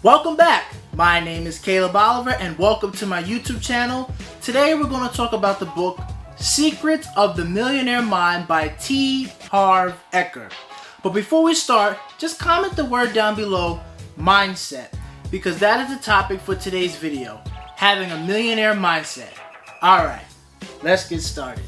Welcome back! My name is Caleb Oliver and welcome to my YouTube channel. Today we're going to talk about the book Secrets of the Millionaire Mind by t.harv Eker. But before we start, just comment the word down below, mindset, because that is the topic for today's video, having a millionaire mindset. Alright, let's get started.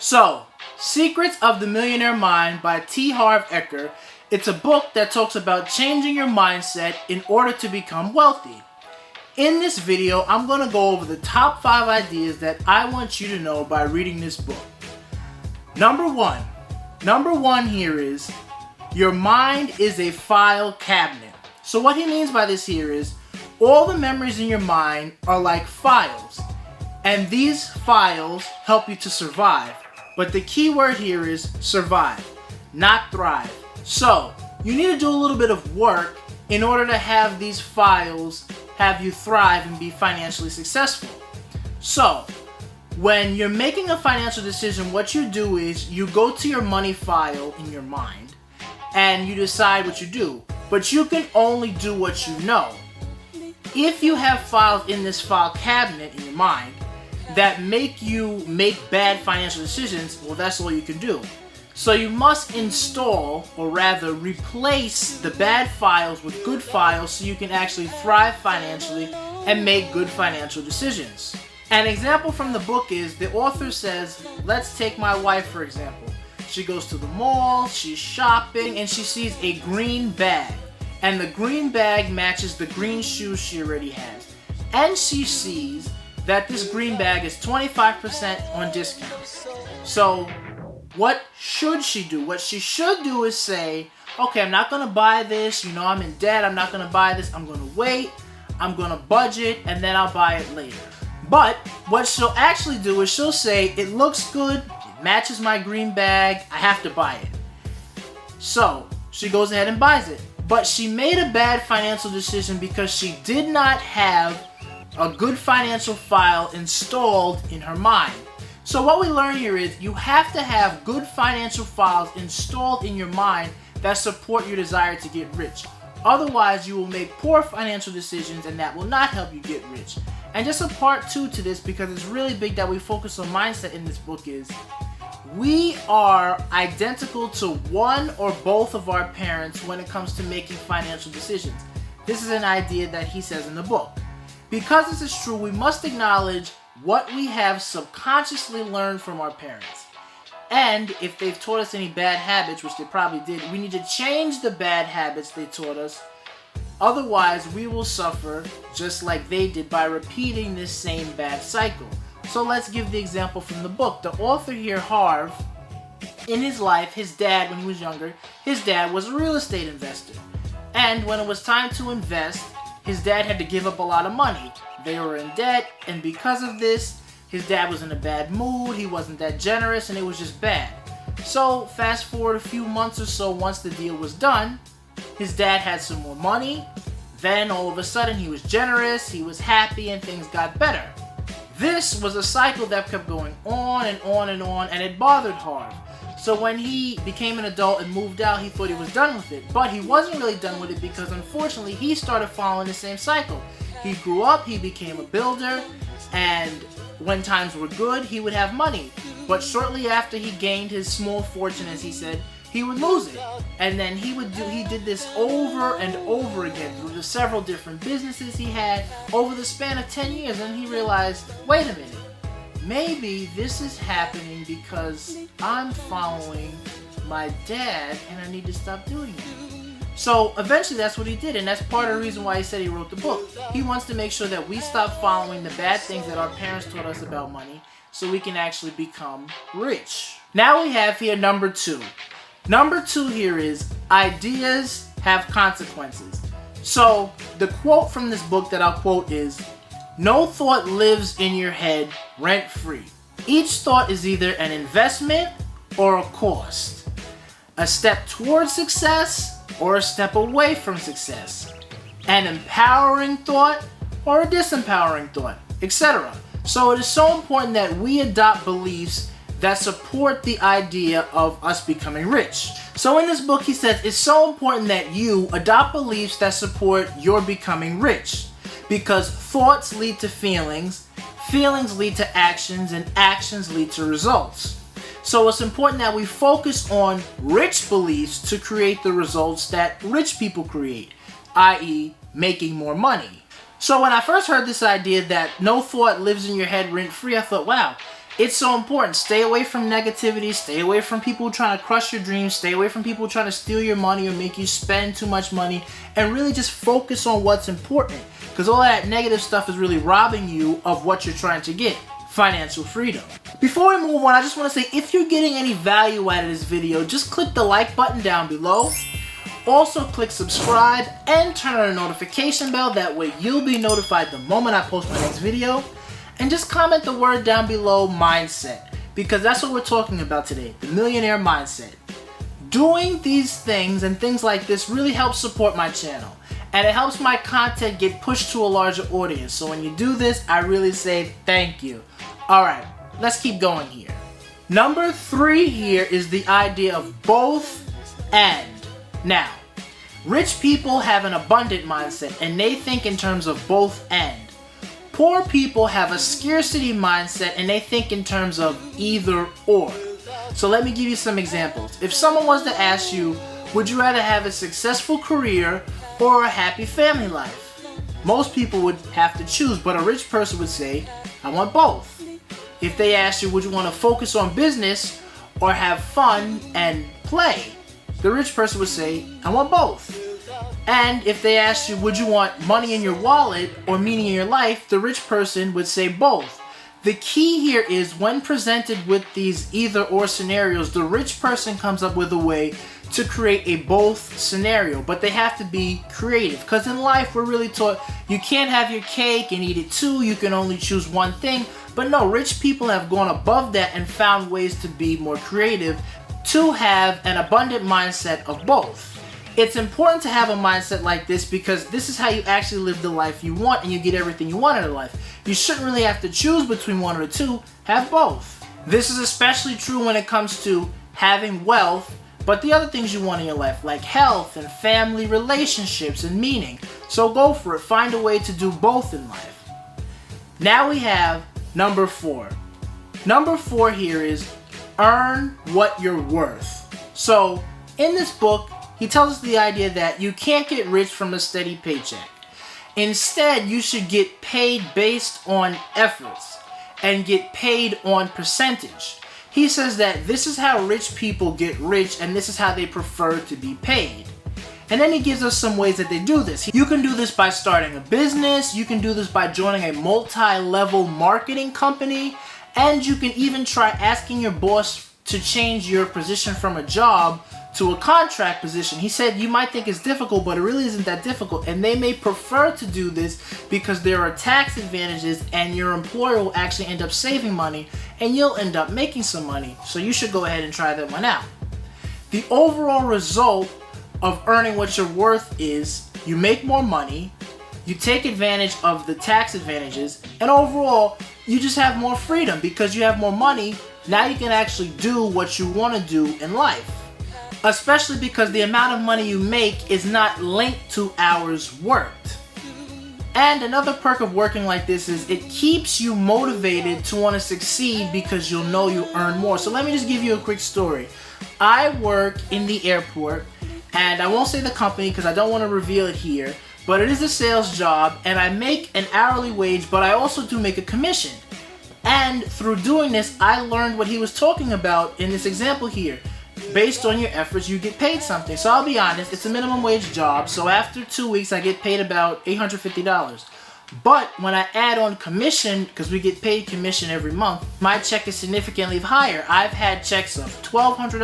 So, Secrets of the Millionaire Mind by t.harv Eker. It's a book that talks about changing your mindset in order to become wealthy. In this video, I'm going to go over the top 5 ideas that I want you to know by reading this book. Number one here is, your mind is a file cabinet. So what he means by this here is, all the memories in your mind are like files, and these files help you to survive. But the key word here is survive, not thrive. So, you need to do a little bit of work in order to have these files have you thrive and be financially successful. So, when you're making a financial decision, what you do is you go to your money file in your mind and you decide what you do. But you can only do what you know. If you have files in this file cabinet in your mind that make you make bad financial decisions, well, that's all you can do. So you must install, or rather replace, the bad files with good files so you can actually thrive financially and make good financial decisions. An example from the book is, the author says, let's take my wife for example. She goes to the mall, she's shopping, and she sees a green bag. And the green bag matches the green shoes she already has. And she sees that this green bag is 25% on discount. So what should she do? What she should do is say, okay, I'm not going to buy this. You know, I'm in debt. I'm not going to buy this. I'm going to wait. I'm going to budget, and then I'll buy it later. But what she'll actually do is she'll say, it looks good. It matches my green bag. I have to buy it. So she goes ahead and buys it. But she made a bad financial decision because she did not have a good financial file installed in her mind. So what we learn here is, you have to have good financial files installed in your mind that support your desire to get rich. Otherwise, you will make poor financial decisions, and that will not help you get rich. And just a part 2 to this, because it's really big that we focus on mindset in this book, is we are identical to one or both of our parents when it comes to making financial decisions. This is an idea that he says in the book. Because this is true, we must acknowledge what we have subconsciously learned from our parents. And if they've taught us any bad habits, which they probably did, we need to change the bad habits they taught us. Otherwise, we will suffer just like they did by repeating this same bad cycle. So let's give the example from the book. The author here, Harv, in his life, his dad, when he was younger, his dad was a real estate investor. And when it was time to invest, his dad had to give up a lot of money. They were in debt, and because of this, his dad was in a bad mood, he wasn't that generous, and it was just bad. So, fast forward a few months or so, once the deal was done, his dad had some more money. Then, all of a sudden, he was generous, he was happy, and things got better. This was a cycle that kept going on and on and on, and it bothered Harv. So when he became an adult and moved out, he thought he was done with it. But he wasn't really done with it, because unfortunately he started following the same cycle. He grew up, he became a builder, and when times were good, he would have money. But shortly after he gained his small fortune, as he said, he would lose it. And then he did this over and over again through the several different businesses he had over the span of 10 years. And he realized, wait a minute. Maybe this is happening because I'm following my dad and I need to stop doing it. So eventually that's what he did, and that's part of the reason why he said he wrote the book. He wants to make sure that we stop following the bad things that our parents taught us about money so we can actually become rich. Now we have here number 2. Number 2 here is, ideas have consequences. So the quote from this book that I'll quote is, no thought lives in your head rent-free. Each thought is either an investment or a cost, a step towards success or a step away from success, an empowering thought or a disempowering thought, etc. So it is so important that we adopt beliefs that support the idea of us becoming rich. So in this book, he says it's so important that you adopt beliefs that support your becoming rich, because thoughts lead to feelings, feelings lead to actions, and actions lead to results. So it's important that we focus on rich beliefs to create the results that rich people create, i.e., making more money. So when I first heard this idea that no thought lives in your head rent-free, I thought, wow, it's so important. Stay away from negativity, stay away from people trying to crush your dreams, stay away from people trying to steal your money or make you spend too much money, and really just focus on what's important. Because all that negative stuff is really robbing you of what you're trying to get, financial freedom. Before we move on, I just want to say, if you're getting any value out of this video, just click the like button down below. Also click subscribe and turn on the notification bell. That way you'll be notified the moment I post my next video. And just comment the word down below, mindset, because that's what we're talking about today, the millionaire mindset. Doing these things and things like this really helps support my channel, and it helps my content get pushed to a larger audience. So when you do this, I really say thank you. Alright, let's keep going here. Number 3 here is the idea of both and. Now, rich people have an abundant mindset and they think in terms of both and. Poor people have a scarcity mindset and they think in terms of either or. So let me give you some examples. If someone was to ask you, would you rather have a successful career or a happy family life? Most people would have to choose, but a rich person would say, I want both. If they asked you, would you want to focus on business or have fun and play? The rich person would say, I want both. And if they asked you, would you want money in your wallet or meaning in your life, the rich person would say both. The key here is when presented with these either or scenarios, the rich person comes up with a way to create a both scenario, but they have to be creative, because in life we're really taught you can't have your cake and eat it too, you can only choose one thing. But no, rich people have gone above that and found ways to be more creative, to have an abundant mindset of both. It's important to have a mindset like this because this is how you actually live the life you want and you get everything you want in life. You shouldn't really have to choose between one or the two, have both. This is especially true when it comes to having wealth, but the other things you want in your life, like health and family relationships and meaning. So go for it, find a way to do both in life. Now we have number 4. Number 4 here is earn what you're worth. So in this book, he tells us the idea that you can't get rich from a steady paycheck. Instead, you should get paid based on efforts and get paid on percentage. He says that this is how rich people get rich and this is how they prefer to be paid. And then he gives us some ways that they do this. You can do this by starting a business, you can do this by joining a multi-level marketing company, and you can even try asking your boss to change your position from a job to a contract position. He said you might think it's difficult, but it really isn't that difficult, and they may prefer to do this because there are tax advantages and your employer will actually end up saving money and you'll end up making some money. So you should go ahead and try that one out. The overall result of earning what you're worth is you make more money, you take advantage of the tax advantages, and overall you just have more freedom because you have more money. Now you can actually do what you want to do in life. Especially because the amount of money you make is not linked to hours worked. And another perk of working like this is it keeps you motivated to want to succeed because you'll know you earn more. So let me just give you a quick story. I work in the airport, and I won't say the company because I don't want to reveal it here, but it is a sales job and I make an hourly wage, but I also do make a commission. And through doing this, I learned what he was talking about in this example here. Based on your efforts, you get paid something. So I'll be honest, it's a minimum wage job. So after 2 weeks, I get paid about $850. But when I add on commission, because we get paid commission every month, my check is significantly higher. I've had checks of $1,200,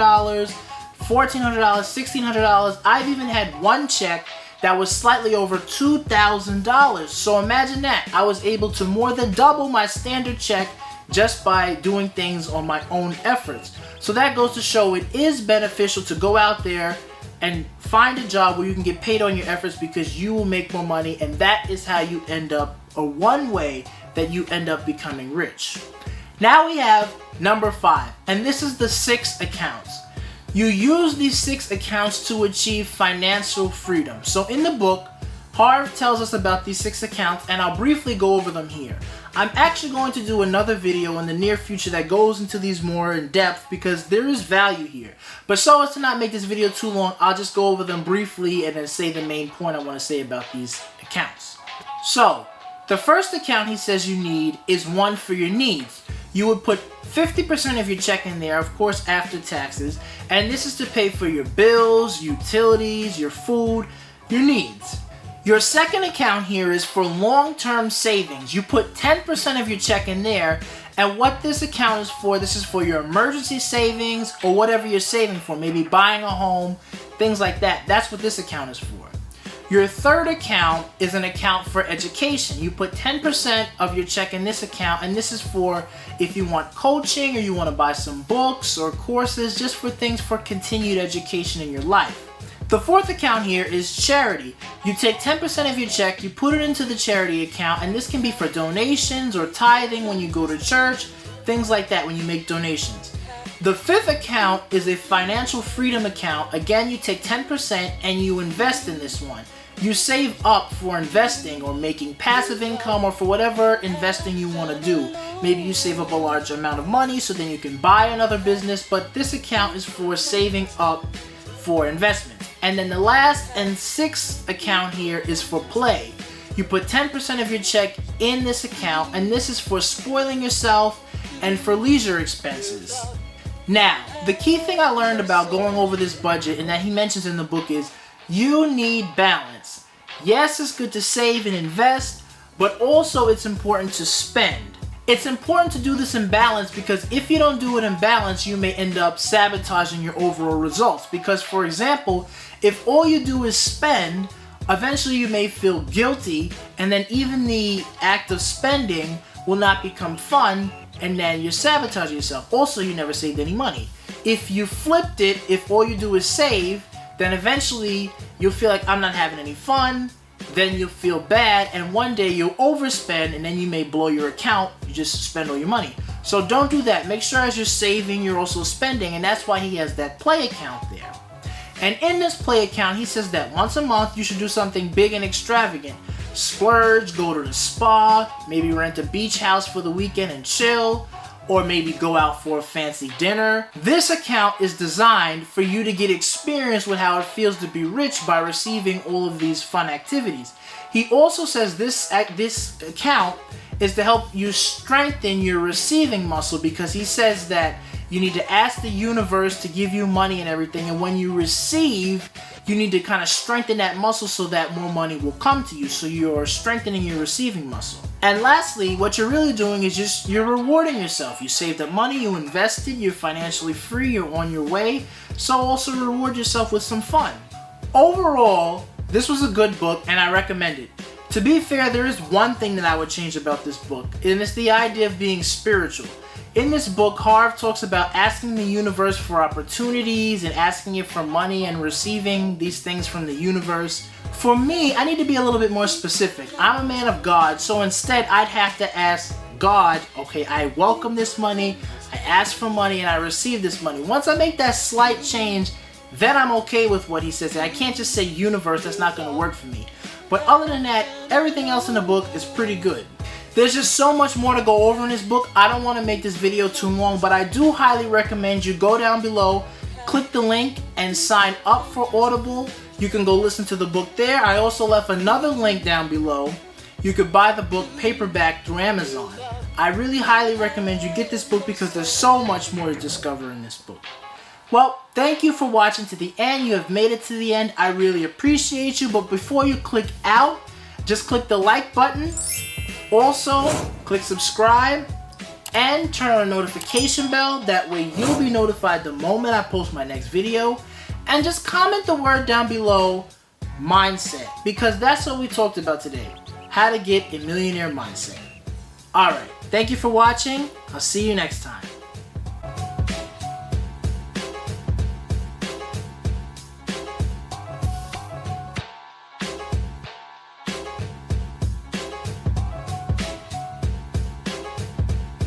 $1,400, $1,600. I've even had one check that was slightly over $2,000. So imagine that. I was able to more than double my standard check just by doing things on my own efforts. So that goes to show it is beneficial to go out there and find a job where you can get paid on your efforts because you will make more money, and that is how you end up a one-way that you end up becoming rich. Now we have number 5, and this is the 6 accounts. You use these 6 accounts to achieve financial freedom. So in the book, Harv tells us about these 6 accounts, and I'll briefly go over them here. I'm actually going to do another video in the near future that goes into these more in depth because there is value here. But so as to not make this video too long, I'll just go over them briefly and then say the main point I want to say about these accounts. So, the first account he says you need is one for your needs. You would put 50% of your check in there, of course after taxes, and this is to pay for your bills, utilities, your food, your needs. Your second account here is for long-term savings. You put 10% of your check in there, and what this account is for, this is for your emergency savings or whatever you're saving for, maybe buying a home, things like that. That's what this account is for. Your third account is an account for education. You put 10% of your check in this account, and this is for if you want coaching or you want to buy some books or courses, just for things for continued education in your life. The fourth account here is charity. You take 10% of your check, you put it into the charity account, and this can be for donations or tithing when you go to church, things like that when you make donations. The fifth account is a financial freedom account. Again, you take 10% and you invest in this one. You save up for investing or making passive income or for whatever investing you want to do. Maybe you save up a large amount of money so then you can buy another business, but this account is for saving up for investment. And then the last and 6th account here is for play. You put 10% of your check in this account, and this is for spoiling yourself and for leisure expenses. Now, the key thing I learned about going over this budget and that he mentions in the book is you need balance. Yes, it's good to save and invest, but also it's important to spend. It's important to do this in balance because if you don't do it in balance, you may end up sabotaging your overall results. Because, for example, if all you do is spend, eventually you may feel guilty, and then even the act of spending will not become fun, and then you're sabotaging yourself. Also, you never saved any money. If you flipped it, if all you do is save, then eventually you'll feel like I'm not having any fun, then you'll feel bad, and one day you'll overspend, and then you may blow your account. You just spend all your money. So don't do that. Make sure as you're saving, you're also spending, and that's why he has that play account there. And in this play account, he says that once a month you should do something big and extravagant. Splurge, go to the spa, maybe rent a beach house for the weekend and chill, or maybe go out for a fancy dinner. This account is designed for you to get experience with how it feels to be rich by receiving all of these fun activities. He also says this account is to help you strengthen your receiving muscle, because he says that you need to ask the universe to give you money and everything, and when you receive, you need to kind of strengthen that muscle so that more money will come to you. So you're strengthening your receiving muscle. And lastly, what you're really doing is you're rewarding yourself. You saved up money, you invested, you're financially free, you're on your way. So also reward yourself with some fun. Overall, this was a good book and I recommend it. To be fair, there is one thing that I would change about this book, and it's the idea of being spiritual. In this book, Harv talks about asking the universe for opportunities and asking it for money and receiving these things from the universe. For me, I need to be a little bit more specific. I'm a man of God, so instead I'd have to ask God, okay, I welcome this money, I ask for money, and I receive this money. Once I make that slight change, then I'm okay with what he says. And I can't just say universe, that's not going to work for me. But other than that, everything else in the book is pretty good. There's just so much more to go over in this book. I don't want to make this video too long, but I do highly recommend you go down below, click the link, and sign up for Audible. You can go listen to the book there. I also left another link down below. You could buy the book paperback through Amazon. I really highly recommend you get this book because there's so much more to discover in this book. Well, thank you for watching to the end. You have made it to the end. I really appreciate you, but before you click out, just click the like button. Also, click subscribe and turn on the notification bell. That way you'll be notified the moment I post my next video. And just comment the word down below, mindset, because that's what we talked about today. How to get a millionaire mindset. Alright, thank you for watching. I'll see you next time.